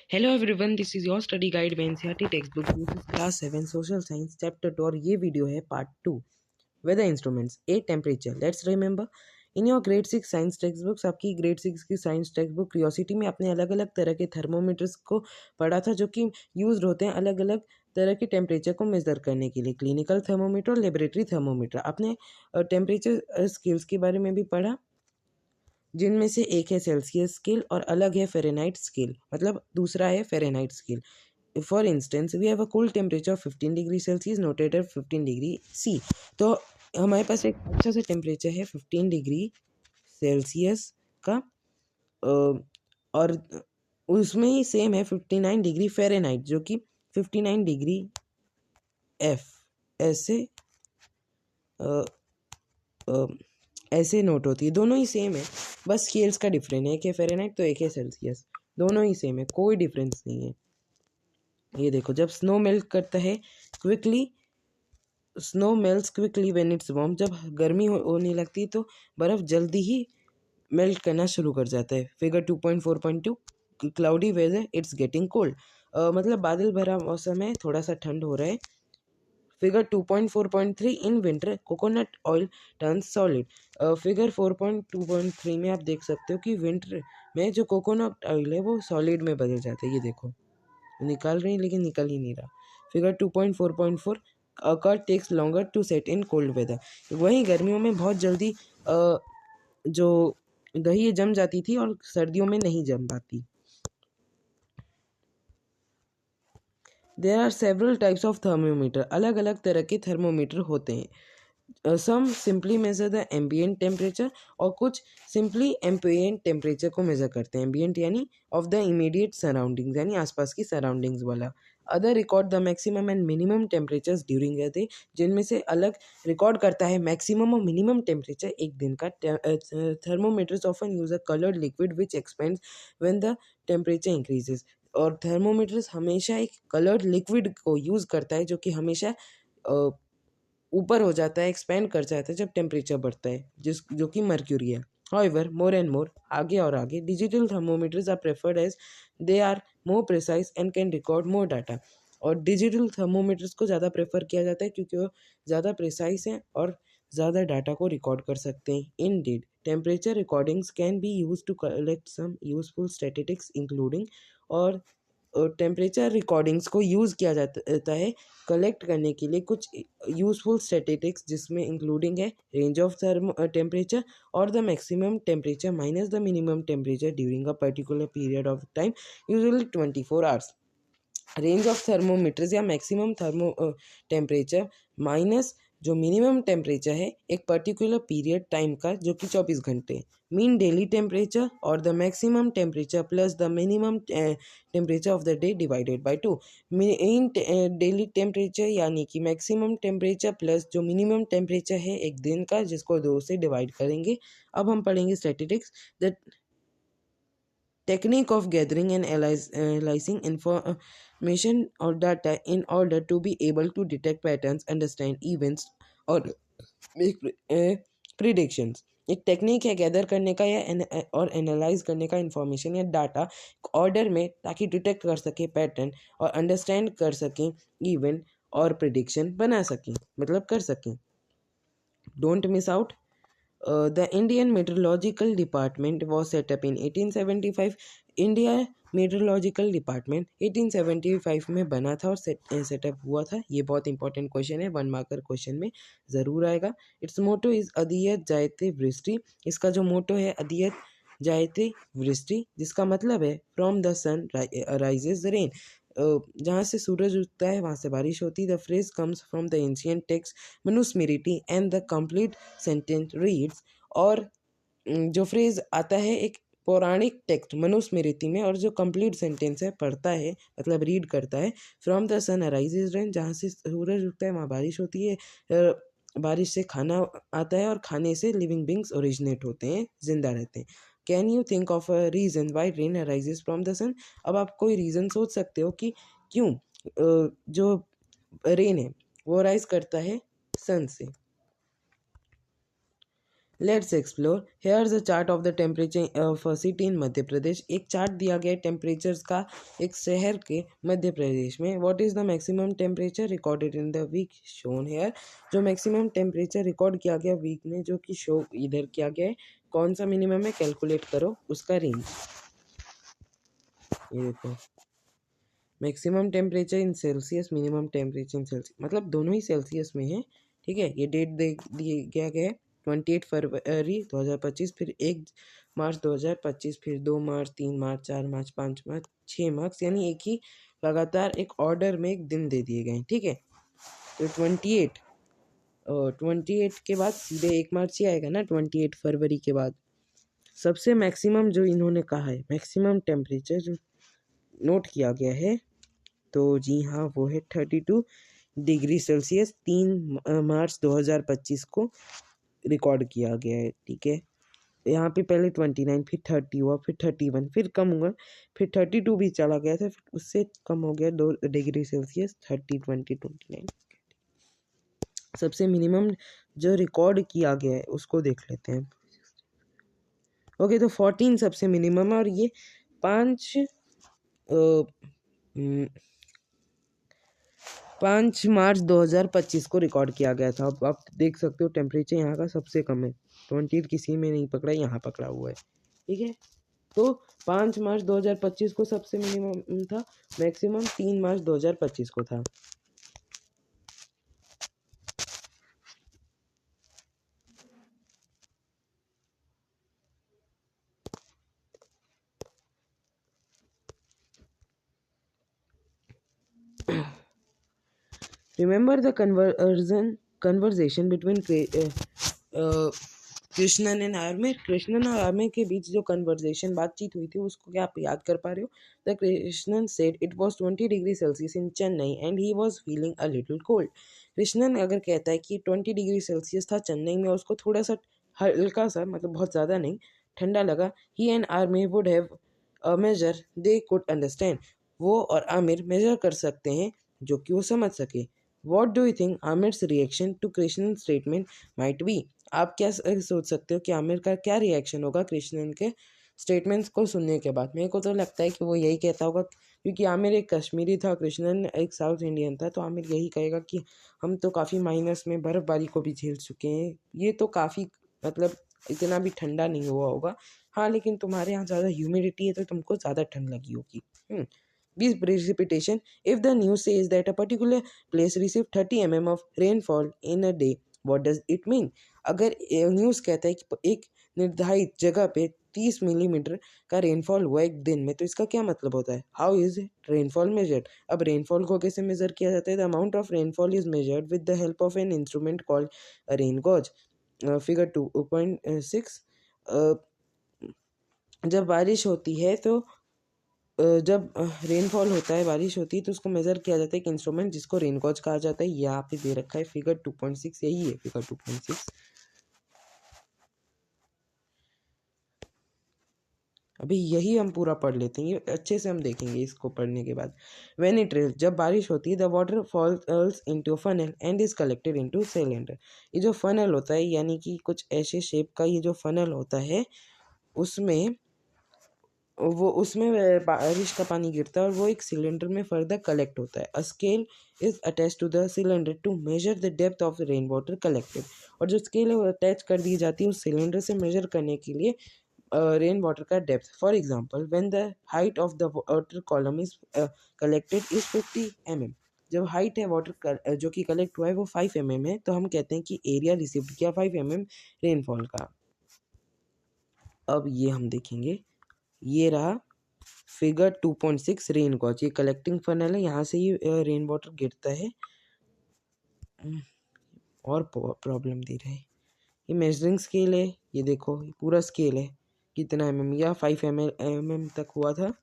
Hello everyone, this is your study guide by NCERT textbook. This is class 7 social science chapter 2 और ये वीडियो है part 2 weather instruments a temperature. Let's remember in your grade 6 science textbooks, आपकी grade 6 की science text book curiosity में आपने अलग अलग तरह के थर्मोमीटर्स को पढ़ा था जो कि यूज होते हैं अलग अलग तरह के टेम्परेचर को मेजर करने के लिए। क्लिनिकल थर्मोमीटर और लेबोरेटरी थर्मोमीटर। आपने टेम्परेचर स्केल्स के बारे में भी पढ़ा, जिनमें से एक है सेल्सियस स्केल और अलग है फ़ारेनहाइट स्केल, मतलब दूसरा है Fahrenheit scale. For instance we have a cool temperature of 15 degree Celsius noted at 15 degree C. तो हमारे पास एक अच्छा सा टेम्परेचर है 15 डिग्री सेल्सियस का, और उसमें ही सेम है 59 डिग्री फ़ारेनहाइट जो कि 59 डिग्री एफ ऐसे ऐसे नोट होती है। दोनों ही सेम है, बस स्केल्स का डिफरेंस है, एक है फ़ारेनहाइट तो एक है सेल्सियस। दोनों ही सेम है, कोई डिफरेंस नहीं है। ये देखो, जब स्नो मेल्ट करता है quickly, snow melts quickly when it's warm, जब गर्मी होने लगती है तो बर्फ़ जल्दी ही मेल्ट करना शुरू कर जाता है। Figure 2.4.2 cloudy whether it's getting cold, मतलब बादल भरा मौसम है, थोड़ा सा ठंड हो रहा है। Figure 2.4.3 in winter coconut oil turns solid. Figure 4.2.3 में आप देख सकते हो कि विंटर में जो कोकोनट ऑयल है वो सॉलिड में बदल जाता है। ये देखो, निकाल रही है लेकिन निकल ही नहीं रहा। Figure 2.4.4 curd takes longer to set in cold weather. वहीं गर्मियों में बहुत जल्दी जो दही जम जाती थी और सर्दियों में नहीं जम पाती। There are several types of thermometer, अलग अलग तरह के थर्मोमीटर होते हैं। Some simply measure the ambient temperature, और कुछ सिंपली एम्बियंट टेम्परेचर को मेजर करते हैं। एम्बियंट यानी ऑफ द इमीडिएट सराउंडिंग्स, यानी आसपास की सराउंडिंग्स वाला। Other record the maximum and minimum temperatures during a day, जिनमें से अलग रिकॉर्ड करता है मैक्सिमम और मिनिमम टेम्परेचर एक दिन का। Thermometers often use a coloured liquid which expends when the temperature increases, और थर्मोमीटर्स हमेशा एक कलर्ड लिक्विड को यूज़ करता है जो कि हमेशा ऊपर हो जाता है, एक्सपेंड कर जाता है जब टेम्परेचर बढ़ता है, जो कि मर्क्यूरी है। हाउएवर मोर एंड मोर, आगे और आगे, digital thermometers are preferred as they are more precise and can record more data. और डिजिटल थर्मोमीटर्स को ज़्यादा प्रेफर किया जाता है क्योंकि वो ज़्यादा प्रिसाइज हैं और ज़्यादा डाटा को रिकॉर्ड कर सकते हैं। Indeed temperature recordings can be use to collect some useful statistics including, और टेम्परेचर रिकॉर्डिंग्स को यूज़ किया जाता है कलेक्ट करने के लिए कुछ यूजफुल स्टैटिस्टिक्स, जिसमें इंक्लूडिंग है रेंज ऑफ टेम्परेचर और the maximum temperature minus the minimum temperature during a particular period of time, usually 24 hours. Range of thermometers या मैक्सिमम टेम्परेचर माइनस जो मिनिमम टेम्परेचर है एक पर्टिकुलर पीरियड टाइम का, जो कि 24 घंटे। मीन डेली टेम्परेचर और the maximum temperature plus the minimum temperature of the day divided by 2। Mean daily temperature यानी कि मैक्सिमम टेम्परेचर प्लस जो मिनिमम टेम्परेचर है एक दिन का, जिसको 2 से डिवाइड करेंगे। अब हम पढ़ेंगे statistics. The technique of gathering and analyzing information or data in order to be able to detect patterns, understand events और make predictions। एक टेक्निक है गैदर करने का या और एनालाइज करने का इंफॉर्मेशन या डाटा ऑर्डर में, ताकि डिटेक्ट कर सके पैटर्न और अंडरस्टैंड कर सकें इवेंट और प्रिडिक्शन बना सकें, मतलब कर सकें। Don't miss out. The Indian Meteorological Department was set up in 1875। India meteorological department 1875 में बना था और सेटअप हुआ था। ये बहुत इंपॉर्टेंट क्वेश्चन है, 1 मार्कर क्वेश्चन में ज़रूर आएगा। इट्स मोटो इज़ अदियत जायते वृष्टि। इसका जो मोटो है अदियत जायते वृष्टि, जिसका मतलब है from the sun rises rain, जहाँ से सूरज उगता है वहाँ से बारिश होती है। The phrase comes from the ancient text Manusmriti and the complete sentence reads, और जो फ्रेज आता है एक पौराणिक टेक्स्ट मनुस्मृति में, और जो कंप्लीट सेंटेंस है पढ़ता है, मतलब रीड करता है। From the sun arises rain, जहाँ से सूरज उगता है वहाँ बारिश होती है। बारिश से खाना आता है और खाने से लिविंग बींग्स ओरिजिनेट होते हैं, जिंदा रहते हैं। Can you think of a reason why rain arises from the sun. अब आप कोई रीज़न सोच सकते हो कि क्यों जो रेन है वो राइज करता है सन से। Let's explore here a chart of the temperature of a city in Madhya Pradesh. एक चार्ट दिया गया है टेम्परेचर्स का एक शहर के मध्य प्रदेश में। What is the maximum temperature recorded in the week shown here. जो मैक्सिमम टेम्परेचर रिकॉर्ड किया गया वीक में, जो कि शो इधर किया गया है, कौन सा मिनिमम है कैलकुलेट करो उसका रेंज। ये देखो, maximum temperature in Celsius, minimum temperature in Celsius, मतलब दोनों ही सेल्सियस में है। ठीक है, ये डेट दे दिए गया गया है 28 फरवरी 2025, फिर 1 मार्च 2025, फिर 2 मार्च, 3 मार्च, 4 मार्च, 5 मार्च, 6 मार्च, यानी एक ही लगातार एक ऑर्डर में एक दिन दे दिए गए हैं। ठीक है, तो 28 के बाद सीधे 1 मार्च ही आएगा ना, 28 फरवरी के बाद। सबसे मैक्सिमम जो इन्होंने कहा है, मैक्सिमम टेम्परेचर जो नोट किया गया है, तो जी हाँ, वो है 32 डिग्री सेल्सियस 3 मार्च 2025 को रिकॉर्ड किया गया है। ठीक है, यहाँ पे पहले 29, फिर 30 हुआ, फिर 31, फिर कम हुआ, फिर 32 भी चला गया था, फिर उससे कम हो गया 2 डिग्री सेल्सियस 30, 20, 29। सबसे मिनिमम जो रिकॉर्ड किया गया है उसको देख लेते हैं। ओके, तो 14 सबसे मिनिमम है, और ये 5 मार्च 2025 को रिकॉर्ड किया गया था। अब आप देख सकते हो टेम्परेचर यहाँ का सबसे कम है, 20 किसी में नहीं पकड़ा, यहाँ पकड़ा हुआ है। ठीक है, तो 5 मार्च 2025 को सबसे मिनिमम था, मैक्सिमम 3 मार्च 2025 को था। Remember the conversation between Krishnan and Aamir. Krishnan और आर्मिर के बीच जो कन्वर्जेशन बातचीत हुई थी उसको क्या आप याद कर पा रहे हो। The Krishnan said it was 20 degree Celsius in Chennai and he was feeling a little cold. Krishnan अगर कहता है कि 20 डिग्री सेल्सियस था चेन्नई में, उसको थोड़ा सा हल्का सा, मतलब बहुत ज़्यादा नहीं, ठंडा लगा। He and Aamir would have a measure they could understand. वो और आमिर मेजर कर सकते हैं जो कि वो समझ सके। What do you think Aamir's reaction to Krishnan statement might be. आप क्या सोच सकते हो कि आमिर का क्या रिएक्शन होगा कृष्णन के स्टेटमेंट्स को सुनने के बाद। मेरे को तो लगता है कि वो यही कहता होगा, क्योंकि आमिर एक कश्मीरी था, कृष्णन एक साउथ इंडियन था, तो आमिर यही कहेगा कि हम तो काफ़ी माइनस में बर्फ़बारी को भी झेल चुके हैं, ये तो काफ़ी, मतलब इतना भी ठंडा नहीं हुआ होगा। हाँ, लेकिन तुम्हारे यहाँ ज़्यादा ह्यूमिडिटी है तो तुमको ज़्यादा ठंड लगी होगी। This precipitation, if the news says that a particular place received 30 mm of rainfall in a day, what does it mean? अगर न्यूज़ कहता है कि एक निर्धारित जगह पे 30 मिलीमीटर का रेनफॉल हुआ एक दिन में, तो इसका क्या मतलब होता है। How is rainfall measured. अब रेनफॉल को कैसे मेजर किया जाता है। The amount of rainfall is measured with the help of an instrument called rain gauge. Figure 2.6। जब बारिश होती है तो जब रेनफॉल होता है, बारिश होती है, तो उसको मेज़र किया जाता है एक इंस्ट्रूमेंट जिसको रेन गॉज कहा जाता है। यहाँ पे दे रखा है फिगर 2.6, यही है फिगर 2.6। अभी यही हम पूरा पढ़ लेते हैं, ये अच्छे से हम देखेंगे इसको पढ़ने के बाद। व्हेन इट रेन्स, जब बारिश होती है, the water falls into funnel and is collected into cylinder. ये जो फनल होता है, यानी कि कुछ ऐसे शेप का ये जो फनल होता है, उसमें बारिश का पानी गिरता है और वो एक सिलेंडर में फर्दर कलेक्ट होता है। A scale is attach to the cylinder to measure the depth of the rain water collected. और जो स्केल है वो अटैच कर दी जाती है उस सिलेंडर से मेजर करने के लिए रेन वाटर का depth. For example, when the height of the water column is collected is 50 mm। जब हाइट है वाटर जो कि कलेक्ट हुआ है वो 5 mm है, तो हम कहते हैं कि एरिया रिसीव्ड किया 5 mm रेनफॉल का। अब ये हम देखेंगे, ये रहा फिगर 2.6 रेन गॉज। ये कलेक्टिंग फनल है, यहाँ से ये रेन वाटर गिरता है। और प्रॉब्लम दे रहा है। ये मेजरिंग स्केल है, ये देखो ये पूरा स्केल है, कितना mm या 5 mm तक हुआ था।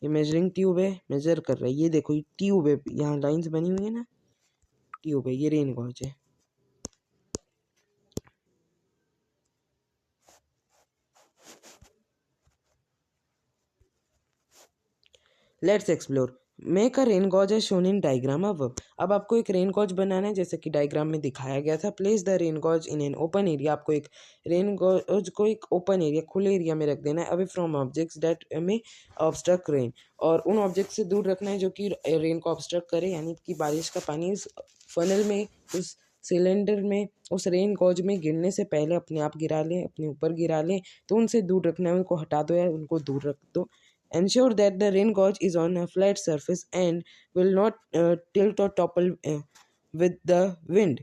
ये मेजरिंग ट्यूब है, मेजर कर रहा है। ये देखो ये ट्यूब है, यहाँ लाइंस बनी हुई है ना, ट्यूब है, ये रेन गॉज है। Let's explore make a rain gauge as shown in diagram अब आपको एक रेन गॉज बनाना है जैसे कि डायग्राम में दिखाया गया था। Place the rain gauge in an open area, आपको एक रेन गॉज को एक ओपन एरिया, खुले एरिया में रख देना है। अवे फ्रॉम ऑब्जेक्ट्स दैट में ऑब्स्ट्रक्ट रेन, और उन ऑब्जेक्ट से दूर रखना है जो कि रेन को ऑब्स्ट्रक्ट करे, यानी कि बारिश का पानी उस फनल में, उस सिलेंडर में, उस रेन गॉज में गिरने से पहले अपने आप गिरा लें, अपने ऊपर गिरा लें। तो उनसे दूर रखना है, उनको हटा दो या उनको दूर रख दो। Ensure that the rain gauge is on a flat surface and will not tilt or topple with the wind।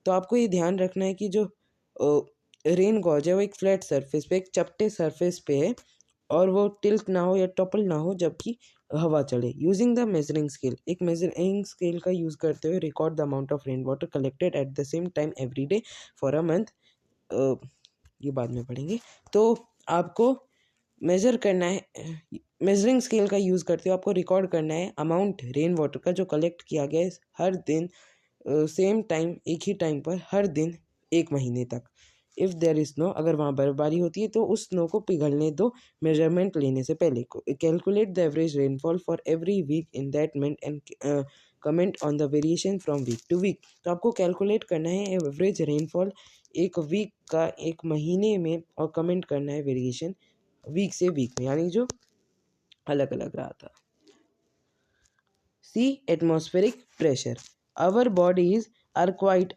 तो आपको ये ध्यान रखना है कि जो रेन गॉज है वो एक फ्लैट सरफेस पे, एक चपटे सरफेस पे है, और वो टिल्ट ना हो या टॉपल ना हो जबकि हवा चले। यूजिंग द मेजरिंग स्केल, एक मेजरिंग स्केल का यूज़ करते हुए record the amount of rain water collected at the same time every day for a month. ये बाद में पढ़ेंगे। तो आपको मेज़र करना है, मेजरिंग स्केल का यूज़ करते हो आपको रिकॉर्ड करना है अमाउंट रेन वाटर का जो कलेक्ट किया गया है हर दिन सेम टाइम, एक ही टाइम पर हर दिन 1 महीने तक। इफ़ देयर इज़ स्नो, अगर वहाँ बर्फबारी होती है तो उस स्नो को पिघलने दो मेजरमेंट लेने से पहले। Calculate the average rainfall for every week in that month and comment on the variation from week to week. तो आपको कैलकुलेट करना है एवरेज रेनफॉल एक वीक का, एक महीने में, और कमेंट करना है वेरिएशन वीक से वीक में, यानी जो अलग अलग रहा था। See atmospheric pressure, our bodies are quite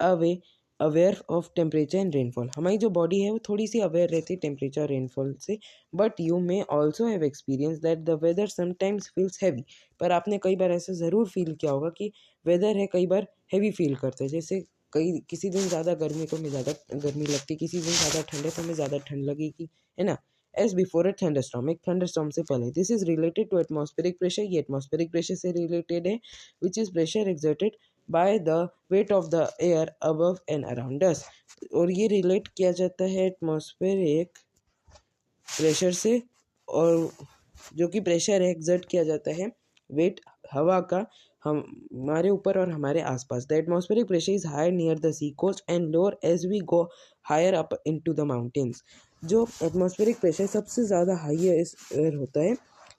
aware of temperature and rainfall. हमारी जो बॉडी है वो थोड़ी सी अवेयर रहती है टेम्परेचर रेनफॉल से। But you may also have experience that the weather sometimes feels heavy. पर आपने कई बार ऐसा ज़रूर फील किया होगा कि वेदर है कई बार हैवी फील करते हैं। जैसे कई किसी दिन ज़्यादा गर्मी तो हमें ज़्यादा गर्मी लगती, किसी दिन ज़्यादा ठंड है तो हमें ज़्यादा ठंड लगेगी, है ना। एज बिफोर ए थंडरस्टॉर्म, एक थंडरस्टॉर्म से पहले। This is related to atmospheric pressure, ये एटमॉस्फेरिक प्रेशर से रिलेटेड है, which is pressure exerted by the weight of the air above and around us. और ये रिलेट किया जाता है एटमॉस्फेरिक प्रेशर से, और जो कि प्रेशर है एक्सर्ट किया जाता है वेट हवा का हमारे ऊपर और हमारे आसपास। The atmospheric pressure is higher near the sea coast and lower as we go higher up into the mountains. जो एटमॉस्फेरिक प्रेशर सबसे ज़्यादा हाईएस्ट होता है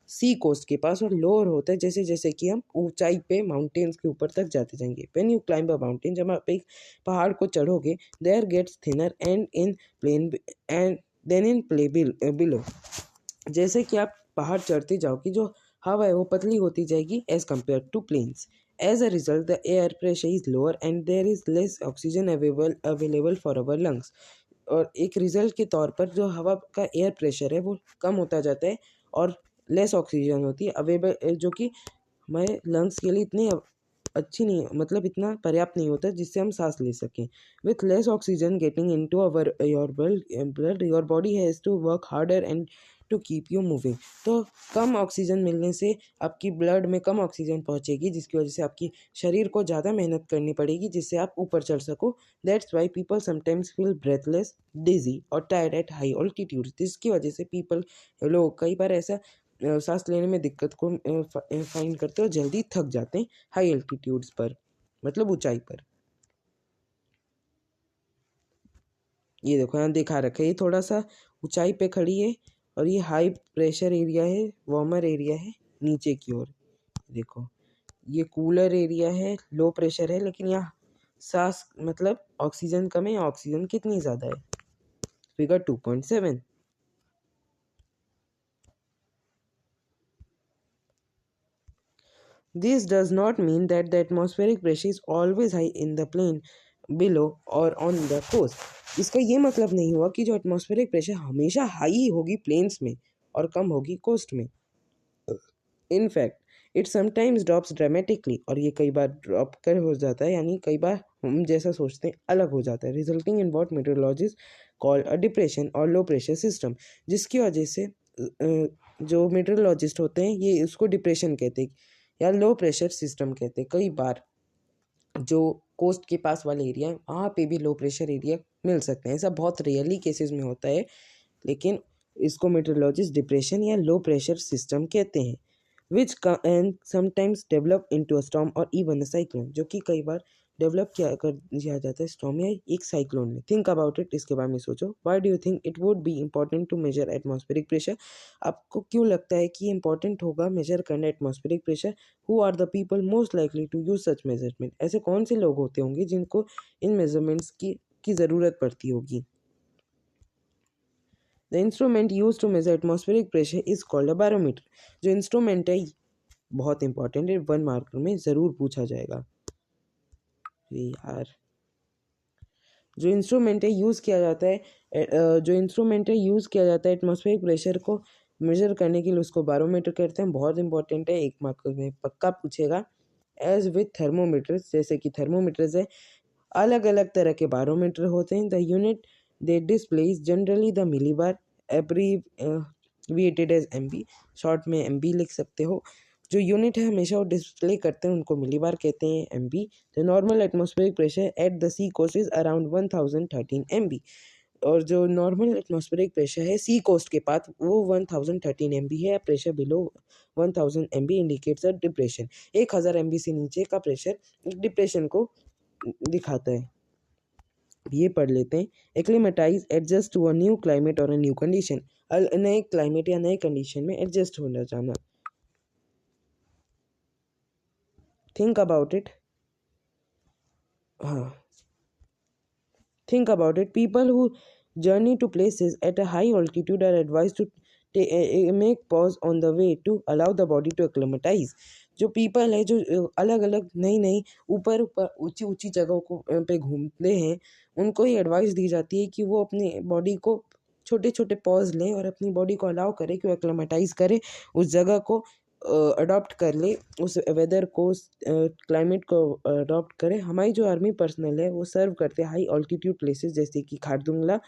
सी कोस्ट के पास, और लोअर होता है जैसे जैसे कि हम ऊंचाई पे माउंटेन्स के ऊपर तक जाते जाएंगे। When you climb a mountain, जब आप एक पहाड़ को चढ़ोगे, there gets thinner and in plain and then in play below. जैसे कि आप पहाड़ चढ़ते जाओगे जो हवा है वो पतली होती जाएगी as compare to plains. As a result the air pressure is lower and there is less oxygen available for our lungs. और एक रिजल्ट के तौर पर जो हवा का एयर प्रेशर है वो कम होता जाता है और लेस ऑक्सीजन होती है अवेलेबल, जो कि हमारे लंग्स के लिए इतनी अच्छी नहीं, मतलब इतना पर्याप्त नहीं होता जिससे हम सांस ले सकें। With less oxygen getting into our your blood your body has to work harder and to keep you moving. तो कम ऑक्सीजन मिलने से आपकी ब्लड में कम ऑक्सीजन पहुंचेगी, जिसकी वजह से आपकी शरीर को ज़्यादा मेहनत करनी पड़ेगी जिससे आप ऊपर चढ़ सको। That's why people sometimes feel breathless, dizzy और टायर्ड एट हाई ऑल्टीट्यूड। जिसकी वजह से लोग कई बार ऐसा सांस लेने में दिक्कत को फाइंड करते हैं और जल्दी थक जाते हैं हाई एल्टीट्यूड्स पर, मतलब ऊंचाई पर। ये देखो यहाँ दिखा रखा है, ये थोड़ा सा ऊंचाई पे खड़ी है और ये हाई प्रेशर एरिया है, वार्मर एरिया है नीचे की ओर। देखो ये कूलर एरिया है, लो प्रेशर है, लेकिन यहाँ सांस मतलब ऑक्सीजन कम है, ऑक्सीजन कितनी ज़्यादा है, figure 2.7। This does not mean that the atmospheric pressure is always high in the plain below or on the coast। इसका ये मतलब नहीं हुआ कि जो एटमॉस्फेरिक प्रेशर हमेशा हाई होगी प्लेन्स में और कम होगी कोस्ट में। In fact it sometimes drops dramatically, और ये कई बार ड्रॉप कर हो जाता है, यानी कई बार हम जैसा सोचते हैं अलग हो जाता है। Resulting in what metrologist called a depression और लो प्रेशर सिस्टम, जिसकी वजह से जो मेट्रोलॉजिस्ट होते हैं ये उसको डिप्रेशन कहते हैं या लो प्रेशर सिस्टम कहते हैं। कई बार जो कोस्ट के पास वाले एरिया है वहाँ पे भी लो प्रेशर एरिया मिल सकते हैं, ऐसा बहुत रेयरली केसेस में होता है, लेकिन इसको मेट्रोलॉजिस्ट डिप्रेशन या लो प्रेशर सिस्टम कहते हैं। Which can sometimes develop into a storm और इवन अ साइक्लोन, जो कि कई बार डेवलप किया जाता है स्टॉर्म या एक साइक्लोन में। थिंक अबाउट इट, इसके बारे में सोचो। Why do you think it would be important to measure atmospheric pressure? आपको क्यों लगता है कि इंपॉर्टेंट होगा मेजर करना atmospheric pressure? Who are the people most likely to use such measurement? ऐसे कौन से लोग होते होंगे जिनको इन मेजरमेंट्स की ज़रूरत पड़ती होगी? The instrument use to measure atmospheric pressure is called a barometer. जो इंस्ट्रूमेंट है बहुत इंपॉर्टेंट है, 1 मार्कर में ज़रूर पूछा जाएगा। यार जो इंस्ट्रूमेंट है यूज़ किया जाता है एटमॉस्फेरिक प्रेशर को मेजर करने के लिए, उसको बैरोमीटर कहते हैं। बहुत इंपॉर्टेंट है, 1 मार्कर में पक्का पूछेगा। एज विथ थर्मोमीटर्स, जैसे कि थर्मोमीटर्स है, अलग अलग तरह के बैरोमीटर होते हैं। The unit they displays generally the millibar, abbreviated as MB, short में एमबी लिख सकते हो। जो यूनिट है हमेशा वो डिस्प्ले करते हैं उनको मिलीबार कहते हैं, MB. The normal atmospheric pressure at the sea coast is around 1013 MB. और जो नॉर्मल एटमॉस्फेरिक प्रेशर है सी कोस्ट के पास वो 1013 एमबी है। Pressure below 1000 MB indicates a depression. 1000 MB से नीचे का प्रेशर डिप्रेशन को दिखाता है। ये पढ़ लेते हैं। Acclimatise, adjust to a new climate और अ न्यू कंडीशन। नए क्लाइमेट या नए कंडीशन में एडजस्ट होना जाना। Think about it. हाँ, think about it. People who journey to places at a high altitude are advised to make pause on the way to allow the body to acclimatize. जो people है जो अलग अलग नई नई ऊपर ऊपर ऊंची ऊंची जगहों को पे घूमते हैं, उनको ये एडवाइस दी जाती है कि वो अपनी बॉडी को छोटे छोटे पॉज लें और अपनी बॉडी को अलाउ करें कि वो एक्लेमेटाइज करे, उस जगह को अडॉप्ट कर ले, उस वेदर को, उस क्लाइमेट को अडॉप्ट करे। हमारी जो आर्मी पर्सनल है वो सर्व करते हैं हाई ऑल्टीट्यूड प्लेसेस जैसे कि खारदुंगला,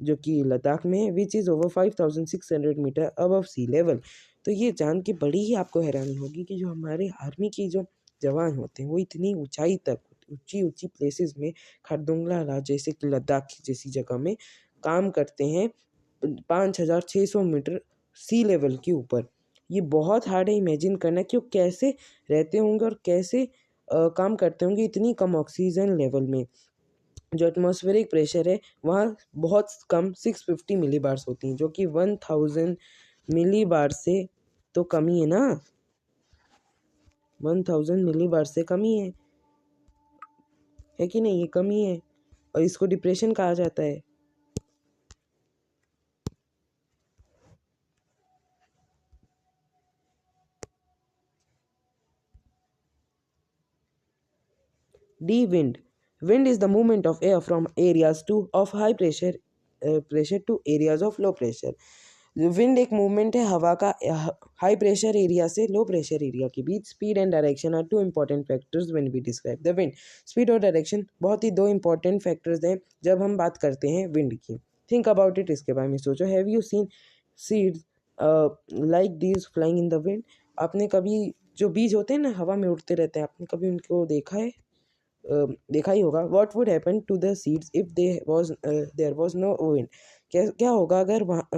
जो कि लद्दाख में है, which is over 5600 metre above sea level. तो ये जान के बड़ी ही आपको हैरानी होगी कि जो हमारे आर्मी की जो जवान होते हैं वो इतनी ऊंचाई तक, ऊंची ऊंची प्लेसेस में, खारदुंगला जैसे कि लद्दाख जैसी जगह में काम करते हैं 5600 मीटर सी लेवल के ऊपर। ये बहुत हार्ड है इमेजिन करना कि वो कैसे रहते होंगे और कैसे काम करते होंगे इतनी कम ऑक्सीजन लेवल में। जो एटमॉस्फेरिक प्रेशर है वहाँ बहुत कम 650 मिली बार्स होती हैं, जो कि 1000 मिली बार से तो कम ही है ना, 1000 मिली बार से कम ही है कि नहीं? ये कम ही है और इसको डिप्रेशन कहा जाता है। D. Wind. Wind is the movement of air from areas of high pressure to areas of low pressure. Wind एक मूवमेंट है हवा का हाई प्रेशर एरिया से लो प्रेशर एरिया के बीच। Speed and direction are 2 important factors when we describe the wind. Speed और direction बहुत ही 2 इंपॉर्टेंट फैक्टर्स हैं जब हम बात करते हैं विंड की। थिंक अबाउट इट, इसके बारे में सोचो। Have you seen seeds like these flying in the wind? आपने कभी जो बीज होते हैं ना हवा में उड़ते रहते हैं, आपने कभी उनको देखा है? देखा ही होगा। What would happen to the seeds if there was no wind? क्या क्या होगा अगर वहाँ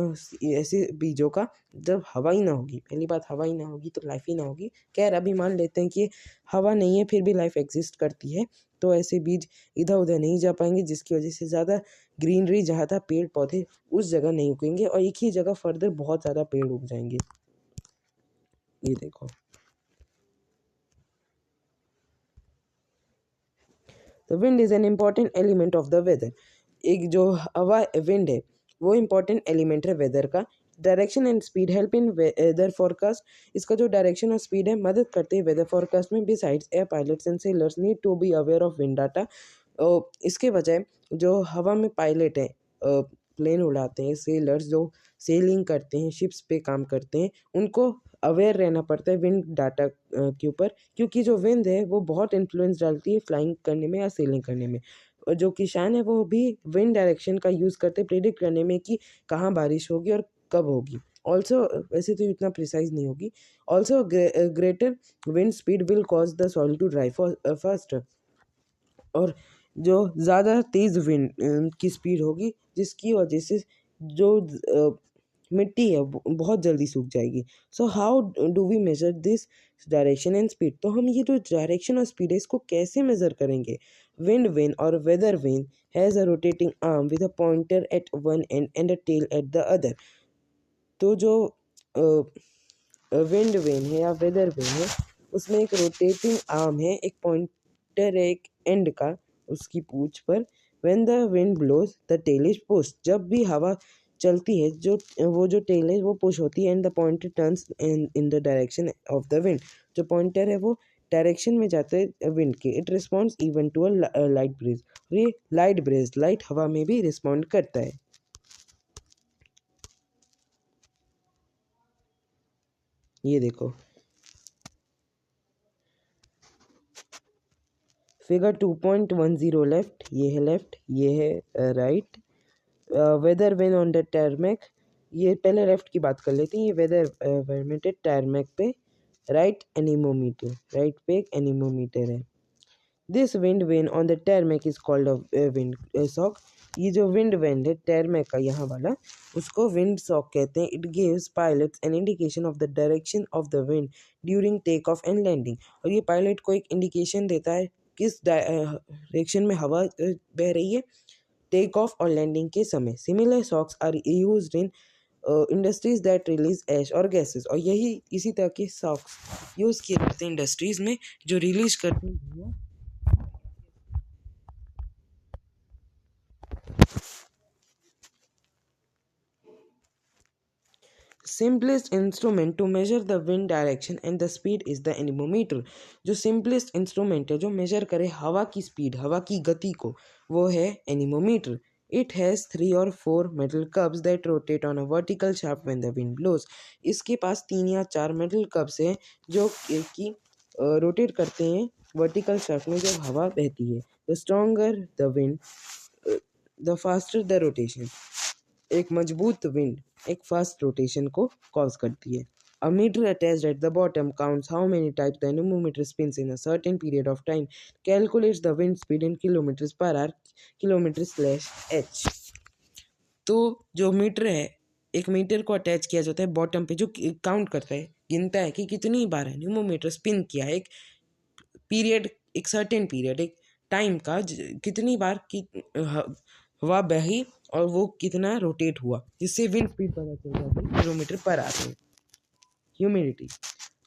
ऐसे बीजों का जब हवा ही ना होगी? पहली बात, हवा ही ना होगी तो लाइफ ही ना होगी। खैर अभी मान लेते हैं कि हवा नहीं है फिर भी लाइफ एग्जिस्ट करती है, तो ऐसे बीज इधर उधर नहीं जा पाएंगे, जिसकी वजह से ज़्यादा ग्रीनरी जहाँ था पेड़ पौधे उस जगह नहीं उगेंगे और एक ही जगह फर्दर बहुत ज़्यादा पेड़ उग जाएंगे। ये देखो, the wind is an important element of the weather. एक जो हवा विंड है वो इम्पॉर्टेंट एलिमेंट है वेदर का। Direction and speed help in weather forecast. इसका जो डायरेक्शन और स्पीड है मदद करते हैं वेदर फोरकास्ट में। Besides air pilots and sailors need to be aware of wind data. इसके बजाय जो हवा में पायलट है, प्लेन उड़ाते हैं, सेलर्स जो सेलिंग करते हैं, शिप्स पे काम करते हैं, उनको अवेयर रहना पड़ता है विंड डाटा के ऊपर, क्योंकि जो विंड है वो बहुत इन्फ्लुएंस डालती है फ्लाइंग करने में या सेलिंग करने में। और जो किसान है वो भी विंड डायरेक्शन का यूज़ करते हैं प्रेडिक्ट करने में कि कहाँ बारिश होगी और कब होगी। ऑल्सो वैसे तो इतना प्रिसाइज नहीं होगी। Also greater wind speed will cause the soil to dry fast. और जो ज़्यादा तेज़ विंड की स्पीड होगी जिसकी वजह से जो मिट्टी है वो बहुत जल्दी सूख जाएगी। So how do we measure this direction and speed? तो हम ये जो डायरेक्शन और स्पीड है इसको कैसे मेजर करेंगे? विंड वेन और weather vane has a rotating arm with a pointer at one end a tail at the other. तो जो विंड वेन है या वेदर वेन है उसमें एक रोटेटिंग आर्म है, एक पॉइंटर है एक एंड का उसकी पूंछ पर। When the wind blows the tail is push, जब भी हवा चलती है जो वो जो टेल है वो पुश होती है and the pointer turns in the direction of the wind. जो पॉइंटर है वो डायरेक्शन में जाता है विंड के। It responds even to a light breeze. ये लाइट ब्रीज लाइट हवा में भी रिस्पॉन्ड करता है। ये देखो फिगर 2.10 लेफ्ट, ये है लेफ्ट, ये है right. Weather vane on the tarmac, ये पहले लेफ्ट की बात कर लेते हैं। ये वेदर वेरमेंटेड टैरमैक पे राइट एनीमोमीटर, राइट पे एक एनीमोमीटर है। This wind vane on the tarmac is called a wind sock. ये जो विंड वेन है टैरमैक का यहाँ वाला उसको विंड सॉक कहते हैं। It gives pilots an indication of the direction of the wind during take off and landing. और ये पायलट को एक इंडिकेशन देता है किस डायरेक्शन में हवा बह रही है टेक ऑफ और लैंडिंग के समय। Similar socks are used in industries that release ash और गैसेस। और यही इसी तरह के सॉक्स यूज़ किए जाते हैं इंडस्ट्रीज में जो रिलीज करते हैं धुआं। Simplest instrument to measure the wind direction and the speed is the anemometer। जो simplest instrument है जो measure करे हवा की speed, हवा की गति को, वो है anemometer। It has 3 or 4 metal cups that rotate on a vertical shaft when the wind blows। इसके पास 3 या 4 metal cups हैं जो कि रोटेट करते हैं वर्टिकल शाफ्ट में जब हवा बहती है। The stronger the wind the faster the rotation. एक मजबूत विंड एक फास्ट रोटेशन को कॉज करती है। A meter attached at the bottom counts how many times the anemometer spins in a certain period of time, calculates the wind speed in kilometers per hour, kilometer/h। तो जो metre है एक metre को attach किया जाता है bottom पे जो काउंट करता है, गिनता है कि कितनी बार एनीमोमीटर स्पिन किया है एक पीरियड, एक सर्टेन पीरियड, एक टाइम का कितनी बार की हवा बही और वो कितना रोटेट हुआ, जिससे विंड स्पीड पता चल जाती है किलोमीटर पर hour. Humidity.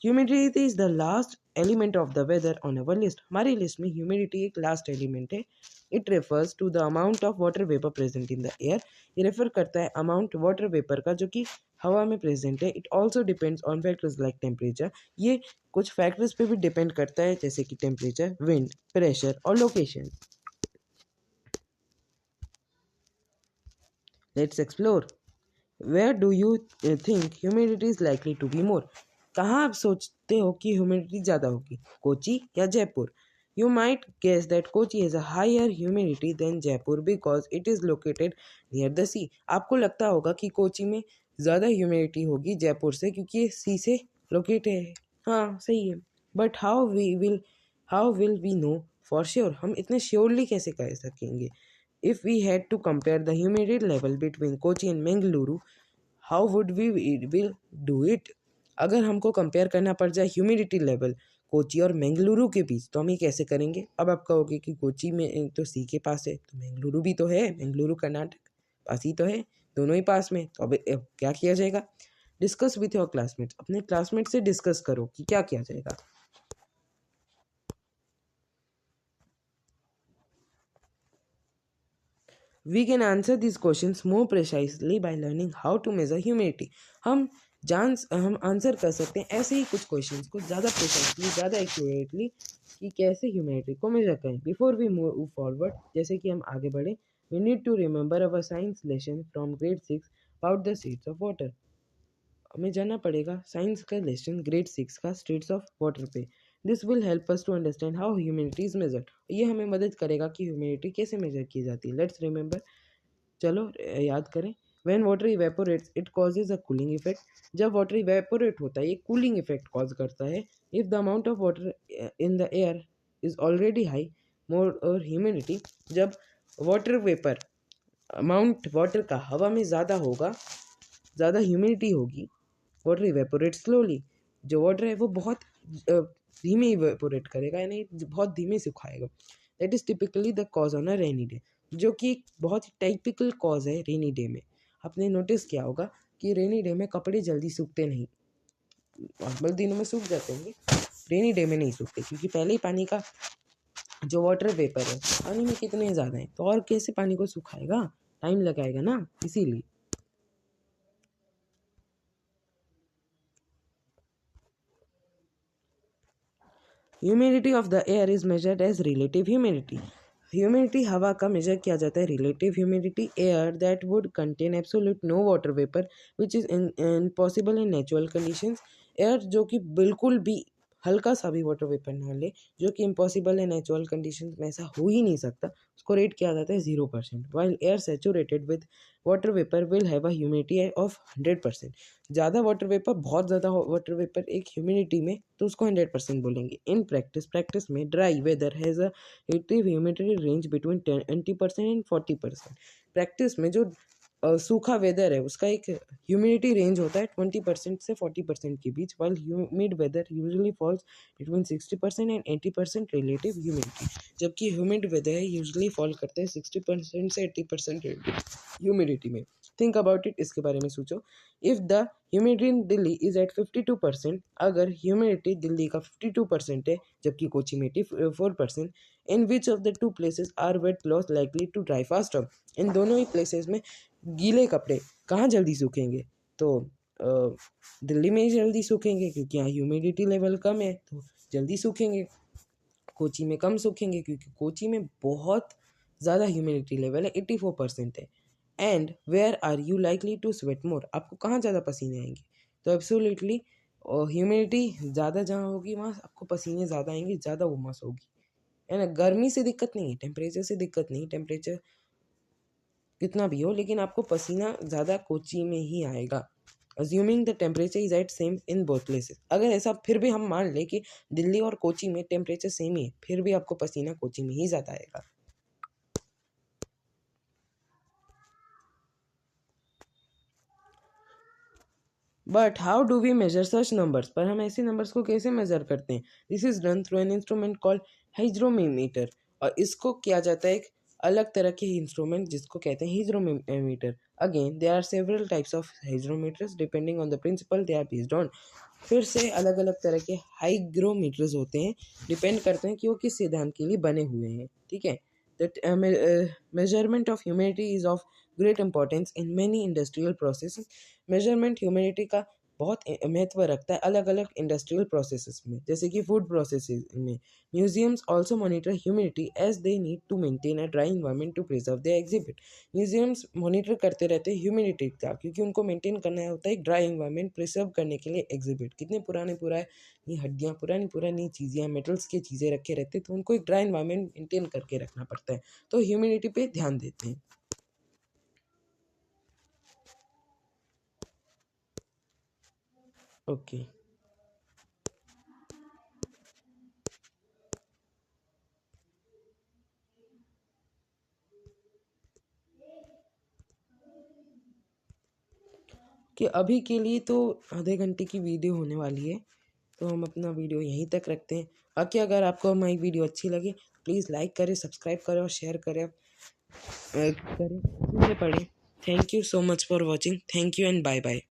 Humidity is the last element of the weather on our list. हमारी लिस्ट में ह्यूमिडिटी एक लास्ट एलिमेंट है। It refers to the amount of water vapour present in the air. ये रेफर करता है amount water vapour का जो कि हवा में प्रेजेंट है। It also depends on factors like temperature. ये कुछ फैक्टर्स पे भी डिपेंड करता है जैसे कि टेम्परेचर, विंड, प्रेशर और location. Let's explore. Where do you think humidity is likely to be more? कहाँ आप सोचते हो कि ह्यूमिडिटी ज़्यादा होगी, कोची या Jaipur? You might guess that Kochi has a higher humidity than Jaipur because it is located near the sea. आपको लगता होगा कि कोची में ज़्यादा ह्यूमिडिटी होगी जयपुर से क्योंकि ये सी से लोकेटेड है। हाँ सही है, but how will we know for sure? हम इतने श्योरली कैसे कह सकेंगे? If we had to compare the humidity level between Kochi and Mangaluru, how would we will do it? अगर हमको कंपेयर करना पड़ जाए ह्यूमिडिटी लेवल कोची और बेंगलुरु के बीच तो हम ये कैसे करेंगे? अब आप कहोगे कि कोची में तो सी के पास है तो बेंगलुरु भी तो है, बेंगलुरु कर्नाटक पास ही तो है, दोनों ही पास में। तो अब क्या किया जाएगा? Discuss with your classmates. अपने क्लासमेट से डिस्कस करो कि क्या किया जाएगा। We can answer these questions more precisely by learning how to measure humidity। हम आंसर कर सकते हैं ऐसे ही कुछ क्वेश्चंस को ज़्यादा प्रिसाइसली, ज़्यादा एक्यूरेटली कि कैसे ह्यूमिडिटी को मेजर करें। बिफोर वी मूव फॉरवर्ड, जैसे कि हम आगे बढ़े, we need to remember our science lesson from grade 6 about the states of water. हमें जानना पड़ेगा साइंस का लेसन ग्रेड 6 का स्टेट्स ऑफ वाटर पे। This will help us to understand how humidity is measured. ये हमें मदद करेगा कि ह्यूमिडिटी कैसे मेजर की जाती है। लेट्स रिमेंबर, चलो याद करें। When water evaporates it causes a cooling effect. जब वाटर इवेपोरेट होता है ये कूलिंग इफेक्ट कॉज करता है। If the amount of water in the air is already high, more और ह्यूमिडिटी, जब वाटर वेपर अमाउंट वाटर का हवा में ज़्यादा होगा ज़्यादा ह्यूमिडिटी होगी वाटर इवेपोरेट स्लोली। जो वाटर है वो बहुत धीमे इवेपोरेट करेगा, यानी बहुत धीमे सुखाएगा। That is typically the cause on a rainy day, जो कि एक बहुत ही टाइपिकल कॉज है रेनी डे में। आपने नोटिस किया होगा कि रेनी डे में कपड़े जल्दी सूखते नहीं, नॉर्मल दिनों में सूख जाते होंगे, रेनी डे में नहीं सूखते, क्योंकि पहले ही पानी का जो वाटर वेपर है पानी में कितने ज़्यादा हैं, तो और कैसे पानी को सुखाएगा, टाइम लगाएगा ना, इसीलिए। Humidity of the air is measured as relative humidity. Humidity हवा का मेजर किया जाता है relative humidity. Air that would contain absolute no water vapour which is impossible in natural conditions. Air जो कि बिल्कुल भी हल्का सा भी वाटर वेपर ना ले, जो कि इम्पॉसिबल है नेचुरल कंडीशंस में, ऐसा हो ही नहीं सकता, उसको रेट किया जाता है 0%। While air saturated with water vapour will have a humidity of 100%। ज़्यादा वाटर वेपर, बहुत ज़्यादा वाटर वेपर एक ह्यूमिडिटी में, तो उसको 100% बोलेंगे। इन प्रैक्टिस में dry weather has a relative humidity range between 20% and 40%। Practice में जो सूखा वेदर है उसका एक ह्यूमिडिटी रेंज होता है 20% से 40% के बीच, while humid weather usually falls between 60% and 80% relative humidity. जबकि ह्यूमिड वेदर है यूजुअली फॉल करते हैं 60% से 80% ह्यूमिडिटी में। थिंक अबाउट इट, इसके बारे में सोचो। If the humidity in Delhi is at 52%, अगर ह्यूमिडिटी दिल्ली का 52% है जबकि कोची में 84%, in which of the two places are wet cloth likely to dry faster. इन दोनों ही प्लेसेस में गीले कपड़े कहाँ जल्दी सूखेंगे, तो दिल्ली में ही जल्दी सूखेंगे क्योंकि यहाँ ह्यूमिडिटी लेवल कम है, तो जल्दी सूखेंगे। कोची में कम सूखेंगे क्योंकि कोची में बहुत ज़्यादा ह्यूमिडिटी लेवल है, 84% है। And where are you likely to sweat more, आपको कहाँ ज़्यादा पसीने आएंगे, तो एब्सोल्युटली ह्यूमिडिटी ज़्यादा जहाँ होगी वहाँ आपको पसीने ज़्यादा आएंगे, ज़्यादा उमस होगी, है ना। गर्मी से दिक्कत नहीं है, टेम्परेचर से दिक्कत नहीं, टेम्परेचर कितना भी हो, लेकिन आपको पसीना ज़्यादा कोची में ही आएगा। Assuming the temperature is at same in both places, अगर ऐसा फिर भी हम मान लें कि दिल्ली और कोची में टेम्परेचर सेम ही है, फिर भी आपको पसीना कोची में ही ज़्यादा आएगा। But how do we measure such numbers, पर हम ऐसे नंबर्स को कैसे मेजर करते हैं। This is done through an instrument called hygrometer, और इसको किया जाता है एक अलग तरह के इंस्ट्रूमेंट जिसको कहते हैं hygrometer. Again there are several types of hygrometers depending on the principle they are based on. फिर से अलग अलग तरह के हाइग्रोमीटर्स होते हैं, डिपेंड करते हैं कि वो किस सिद्धांत के लिए बने हुए हैं, ठीक है। That measurement of humidity is of great importance in many industrial process. Measurement humidity का बहुत महत्व रखता है अलग अलग इंडस्ट्रियल प्रोसेसेस में, जैसे कि फूड प्रोसेसेस में। Museums also monitor humidity as they need to maintain a dry environment to preserve the exhibit. Museums monitor करते रहते हैं ह्यूमिडिटी का, क्योंकि उनको मेंटेन करना होता है एक ड्राई इन्वायरमेंट प्रिजर्व करने के लिए एग्जिबिट। कितने पुरानी हड्डियाँ, पुरानी चीज़ें, मेटल्स की चीज़ें रखे रहते हैं, तो उनको एक ड्राई इन्वायरमेंट मेंटेन करके रखना पड़ता है, तो ह्यूमिडिटी पे ध्यान देते हैं। ओके कि अभी के लिए तो आधे घंटे की वीडियो होने वाली है, तो हम अपना वीडियो यहीं तक रखते हैं। बाकी अगर आपको हमारी वीडियो अच्छी लगे प्लीज़ लाइक करें, सब्सक्राइब करें और शेयर करें करें, अच्छे से पढ़ें। Thank you so much for watching, thank you and bye bye.